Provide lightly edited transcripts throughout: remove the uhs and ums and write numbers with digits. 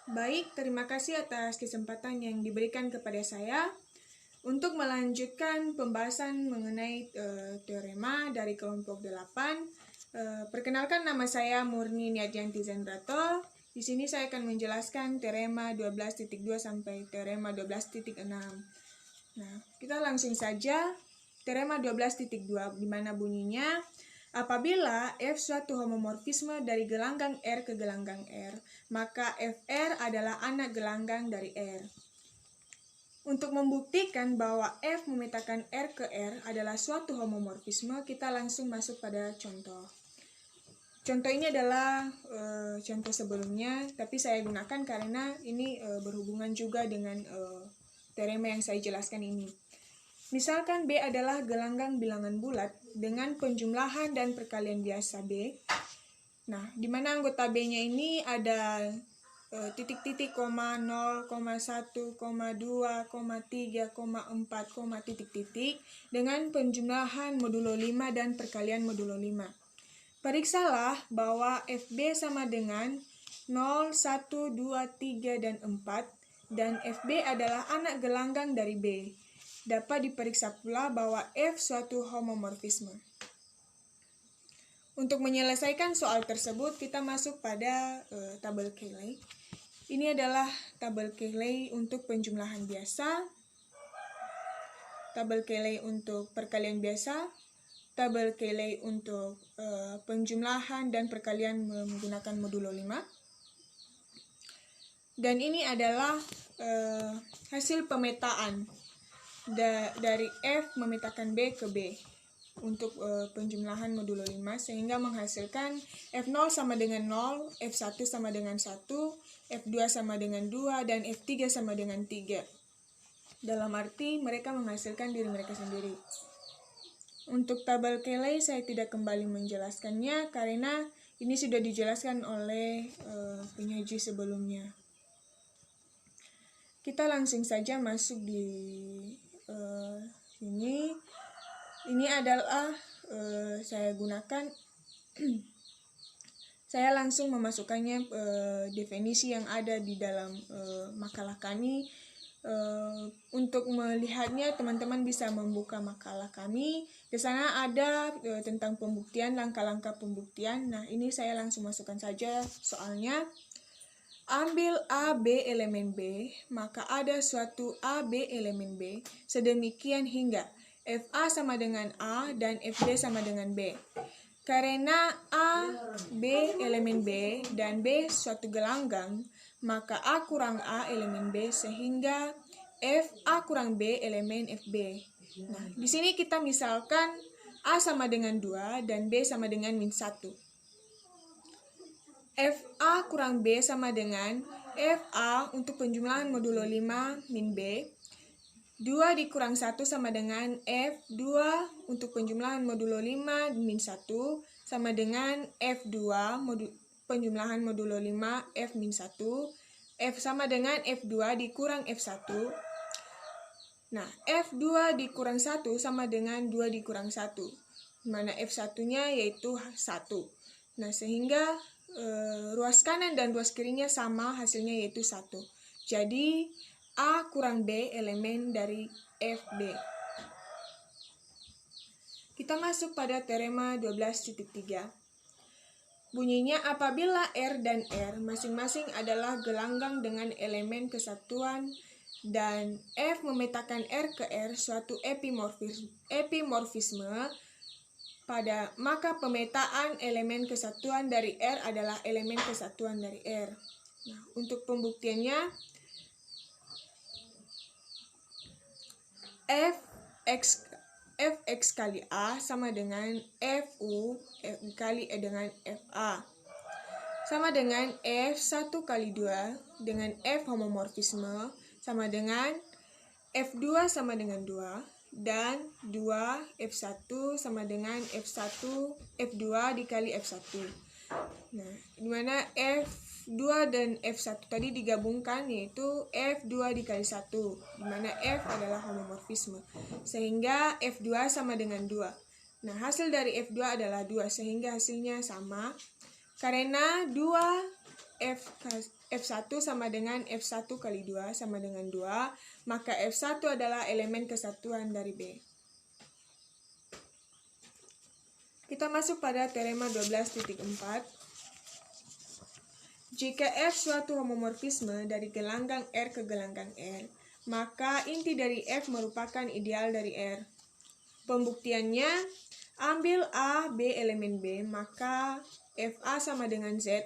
Baik, terima kasih atas kesempatan yang diberikan kepada saya untuk melanjutkan pembahasan mengenai teorema dari kelompok 8. Perkenalkan, nama saya Murni Niadyanti Zendrato. Di sini saya akan menjelaskan teorema 12.2 sampai teorema 12.6. Nah, kita langsung saja. Teorema 12.2 di mana bunyinya: apabila F suatu homomorfisme dari gelanggang R ke gelanggang R, maka Fr adalah anak gelanggang dari R. Untuk membuktikan bahwa F memetakan R ke R adalah suatu homomorfisme, kita langsung masuk pada contoh. Contoh ini adalah contoh sebelumnya, tapi saya gunakan karena ini berhubungan juga dengan teorema yang saya jelaskan ini. Misalkan B adalah gelanggang bilangan bulat dengan penjumlahan dan perkalian biasa B. Nah, di mana anggota B-nya ini ada titik-titik, 0, 1, 2, 3, 4, titik-titik dengan penjumlahan modulo 5 dan perkalian modulo 5. Periksalah bahwa FB sama dengan 0, 1, 2, 3, dan 4, dan FB adalah anak gelanggang dari B. Dapat diperiksa pula bahwa F suatu homomorfisme. Untuk menyelesaikan soal tersebut, kita masuk pada tabel Cayley. Ini adalah tabel Cayley untuk penjumlahan biasa, tabel Cayley untuk perkalian biasa, tabel Cayley untuk penjumlahan dan perkalian menggunakan modulo 5. Dan ini adalah hasil pemetaan dari F memetakan B ke B untuk penjumlahan modulo 5, sehingga menghasilkan F0 sama dengan 0, F1 sama dengan 1, F2 sama dengan 2, dan F3 sama dengan 3. Dalam arti mereka menghasilkan diri mereka sendiri. Untuk tabel Cayley saya tidak kembali menjelaskannya karena ini sudah dijelaskan oleh penyaji sebelumnya. Kita langsung saja masuk di sini. Ini adalah saya gunakan saya langsung memasukkannya definisi yang ada di dalam makalah kami. Untuk melihatnya, teman-teman bisa membuka makalah kami. Di sana ada tentang pembuktian, langkah-langkah pembuktian. Nah, ini saya langsung masukkan saja soalnya. Ambil A, B elemen B, maka ada suatu A, B elemen B, sedemikian hingga FA sama dengan A dan FB sama dengan B. Karena A, B elemen B dan B suatu gelanggang, maka A kurang A elemen B sehingga F A kurang B elemen FB. Nah, di sini kita misalkan A sama dengan 2 dan B sama dengan min 1. FA kurang B sama dengan FA untuk penjumlahan modulo 5 min B. 2 dikurang 1 sama dengan F2 untuk penjumlahan modulo 5 min 1 sama dengan F2 penjumlahan modulo 5 F min 1. F sama dengan F2 dikurang F1. Nah, F2 dikurang 1 sama dengan 2 dikurang 1. Dimana F1-nya yaitu 1. Nah, sehingga ruas kanan dan ruas kirinya sama, hasilnya yaitu 1. Jadi, A kurang B elemen dari FB. Kita masuk pada teorema 12.3. Bunyinya, apabila R dan R masing-masing adalah gelanggang dengan elemen kesatuan dan F memetakan R ke R suatu epimorfisme, maka pemetaan elemen kesatuan dari R adalah elemen kesatuan dari R. Nah, untuk pembuktiannya, Fx kali A sama dengan Fu kali dengan Fa. Sama dengan F1 kali 2 dengan F homomorfisme sama dengan F2 sama dengan 2. Dan 2 F1 sama dengan F2 dikali F1. Nah, dimana F2 dan F1 tadi digabungkan yaitu F2 dikali 1, dimana F adalah homomorfisme. Sehingga F2 sama dengan 2. Nah, hasil dari F2 adalah 2, sehingga hasilnya sama. Karena 2 F1 sama dengan F1 kali 2 sama dengan 2, maka F1 adalah elemen kesatuan dari B. Kita masuk pada teorema 12.4. Jika F suatu homomorfisme dari gelanggang R ke gelanggang R, maka inti dari F merupakan ideal dari R. Pembuktiannya, ambil A, B elemen B, maka FA sama dengan Z,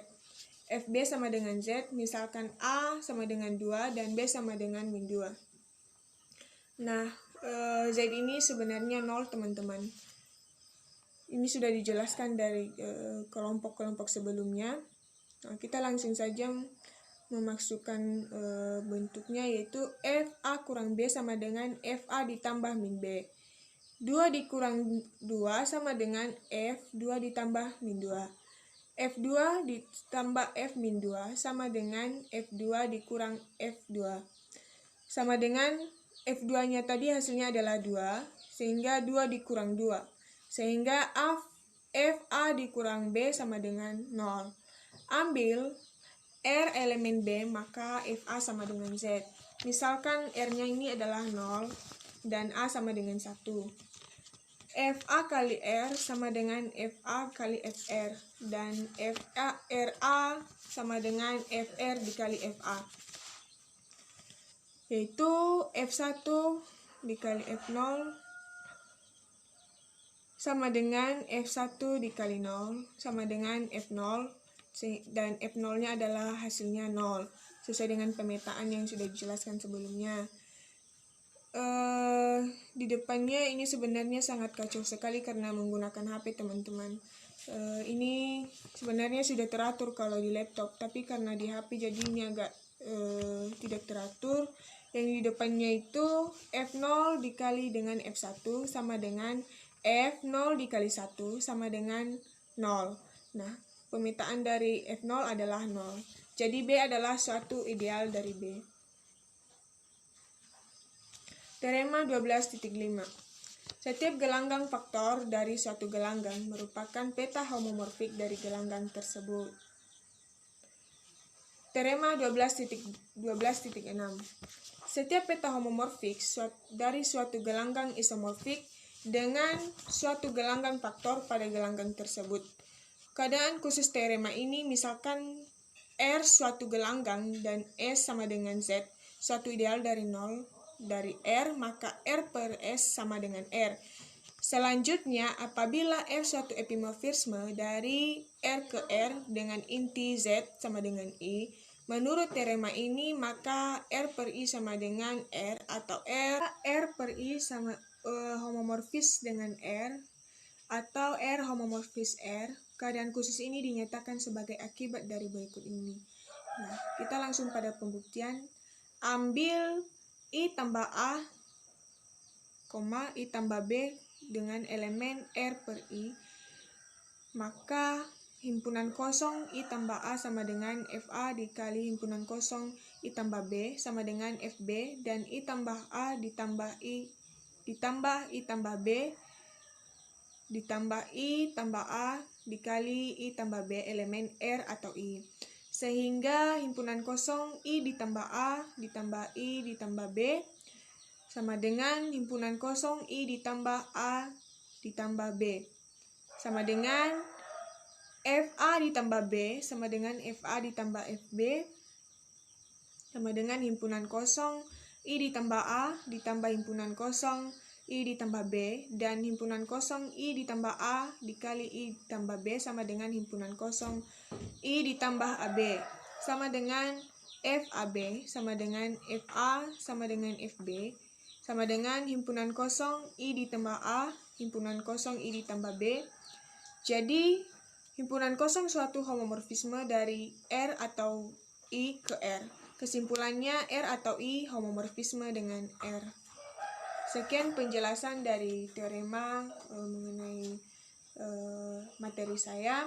FB sama dengan Z, misalkan A sama dengan 2 dan B sama dengan min 2. Nah, Z ini sebenarnya 0, teman-teman. Ini sudah dijelaskan dari kelompok-kelompok sebelumnya. Nah, kita langsung saja memasukkan bentuknya, yaitu FA kurang B sama dengan FA ditambah min B. 2 dikurang 2 sama dengan F2 ditambah min 2. F2 ditambah F min 2 sama dengan F2 dikurang F2. Sama dengan F2-nya tadi hasilnya adalah 2, sehingga 2 dikurang 2. Sehingga FA dikurang B sama dengan 0. Ambil R elemen B, maka FA sama dengan Z. Misalkan R-nya ini adalah 0 dan A sama dengan 1. FA kali R sama dengan FA kali FR, dan RA sama dengan FR dikali FA, yaitu F1 dikali F0 sama dengan F1 dikali 0 sama dengan F0, dan F0-nya adalah hasilnya 0, sesuai dengan pemetaan yang sudah dijelaskan sebelumnya. Di depannya ini sebenarnya sangat kacau sekali karena menggunakan HP, teman-teman. Ini sebenarnya sudah teratur kalau di laptop, tapi karena di HP jadi ini agak tidak teratur. Yang di depannya itu F0 dikali dengan F1 sama dengan F0 dikali 1 sama dengan 0. Nah, pemetaan dari F0 adalah 0. Jadi B adalah suatu ideal dari B. Teorema 12.5. Setiap gelanggang faktor dari suatu gelanggang merupakan peta homomorfik dari gelanggang tersebut. Teorema 12.6. Setiap peta homomorfik dari suatu gelanggang isomorfik dengan suatu gelanggang faktor pada gelanggang tersebut. Keadaan khusus teorema ini misalkan R suatu gelanggang dan S sama dengan Z, suatu ideal dari 0 dari R, maka R per S sama dengan R. Selanjutnya, apabila F suatu epimorfisme dari R ke R dengan inti Z sama dengan I, menurut teorema ini maka R per I sama dengan R, atau R per I sama homomorfis dengan R, atau R homomorfis R. Keadaan khusus ini dinyatakan sebagai akibat dari berikut ini. Nah, kita langsung pada pembuktian. Ambil I tambah A, I tambah B dengan elemen R per I, maka himpunan kosong I tambah A sama dengan FA dikali himpunan kosong I tambah B sama dengan FB, dan I tambah A ditambah I tambah B ditambah I tambah A dikali I tambah B elemen R atau I. Sehingga himpunan kosong I ditambah A ditambah I ditambah B sama dengan himpunan kosong I ditambah A ditambah B sama dengan FA ditambah B sama dengan FA ditambah FB sama dengan himpunan kosong I ditambah A ditambah himpunan kosong I ditambah B, dan himpunan kosong I ditambah A dikali I ditambah B sama dengan himpunan kosong I ditambah AB sama dengan FAB sama dengan FA sama dengan FB sama dengan himpunan kosong I ditambah A, himpunan kosong I ditambah B. Jadi, himpunan kosong suatu homomorfisme dari R atau I ke R. Kesimpulannya, R atau I homomorfisme dengan R. Sekian penjelasan dari teorema mengenai materi saya.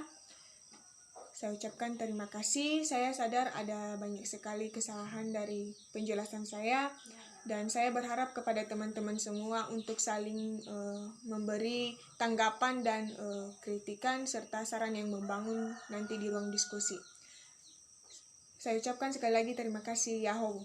Saya ucapkan terima kasih. Saya sadar ada banyak sekali kesalahan dari penjelasan saya, dan saya berharap kepada teman-teman semua untuk saling memberi tanggapan dan kritikan serta saran yang membangun nanti di ruang diskusi. Saya ucapkan sekali lagi terima kasih Yahoo.